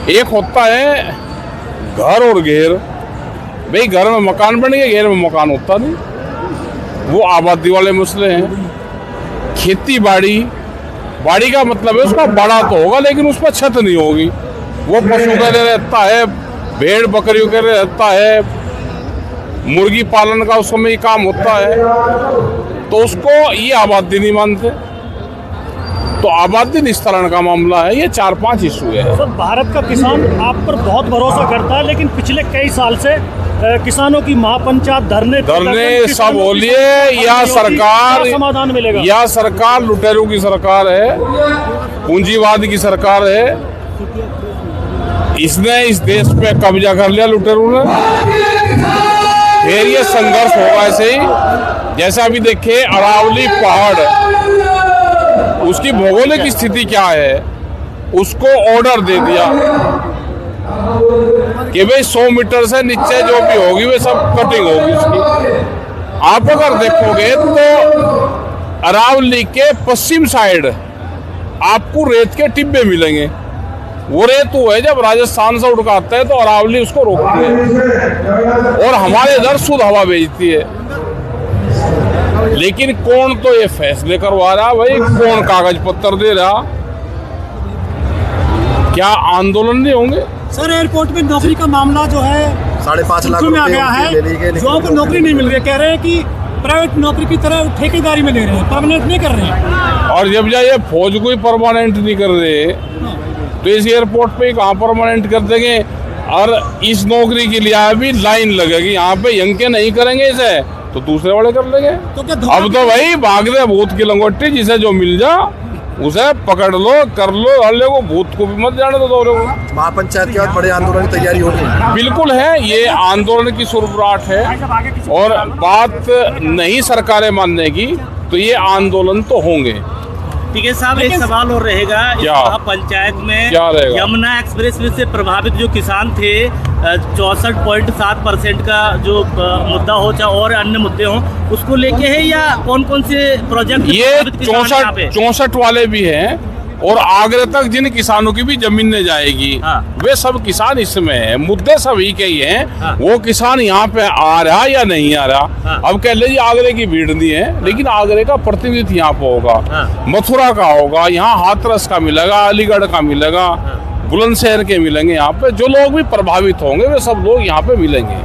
एक होता है घर और घेर। भाई घर में मकान बन गया, घेर में मकान होता नहीं, वो आबादी वाले मसले हैं। खेती बाड़ी का मतलब है उसका बड़ा तो होगा लेकिन उस पर छत नहीं होगी। वो पशु के लिए रहता है, भेड़ बकरियों के लिए रहता है, मुर्गी पालन का उस समय काम होता है, तो उसको ये आबादी नहीं मानते। तो आबादी निस्तारण का मामला है, ये 4-5 इशू है। सर, भारत का किसान आप पर बहुत भरोसा करता है, लेकिन पिछले कई साल से किसानों की महापंचायत धरने सब हो लिए, या सरकार समाधान मिलेगा? या सरकार लुटेरों की सरकार है, पूंजीवाद की सरकार है। इसने इस देश पे कब्जा कर लिया लुटेरों ने, फिर ये संघर्ष होगा ऐसे ही। जैसा अभी देखिए अरावली पहाड़, उसकी भौगोलिक स्थिति क्या है, उसको ऑर्डर दे दिया कि भाई 100 मीटर से नीचे जो भी होगी वे सब कटिंग होगी उसकी। आप अगर देखोगे तो अरावली के पश्चिम साइड आपको रेत के टिब्बे मिलेंगे। वो रेत वो है जब राजस्थान से उड़काता है तो अरावली उसको रोकती है और हमारे इधर शुद्ध हवा भेजती है। लेकिन कौन तो ये फैसले करवा रहा भाई, कौन कागज पत्र दे रहा? क्या आंदोलन नहीं होंगे? सर, एयरपोर्ट में नौकरी का मामला जो है 5.5 लाख में आ गया है। युवाओं को नौकरी नहीं मिल रही है, कह रहे हैं कि प्राइवेट नौकरी की तरह ठेकेदारी में ले रहे हैं, परमानेंट नहीं कर रहे हैं। और जब ये फौज को ही परमानेंट नहीं कर रहे तो इस एयरपोर्ट पे कहाँ परमानेंट कर देंगे? और इस नौकरी के लिए अभी लाइन लगेगी, यहाँ पे यंग के नहीं करेंगे इसे तो दूसरे वाले कर लेंगे। तो अब तो भाई भाग दे भूत की लंगोटी, जिसे जो मिल जा उसे पकड़ लो, कर लो, हल्ले को, भूत को भी मत जाने दो दौरे को। महापंचायत के बाद बड़े आंदोलन की तैयारी हो रही है। बिल्कुल है, ये आंदोलन की शुरुआत है और बात नहीं सरकारें मानने की तो ये आंदोलन तो होंगे। ठीक है साहब, एक सवाल और रहेगा। पंचायत में यमुना एक्सप्रेसवे से प्रभावित जो किसान थे, 64.7% का जो मुद्दा हो चाहे और अन्य मुद्दे हों, उसको लेके है या कौन कौन से प्रोजेक्ट? ये 64 वाले भी हैं और आगरा तक जिन किसानों की भी जमीनें जाएगी, वे सब किसान इसमें हैं। मुद्दे सभी के ही हैं। वो किसान यहाँ पे आ रहा या नहीं आ रहा, अब कह लीजिए आगरे की भीड़ नहीं है, लेकिन आगरे का प्रतिनिधित्व यहाँ पे होगा, मथुरा का होगा, यहाँ हाथरस का मिलेगा, अलीगढ़ का मिलेगा, बुलंदशहर के मिलेंगे। यहाँ पे जो लोग भी प्रभावित होंगे वे सब लोग यहाँ पे मिलेंगे।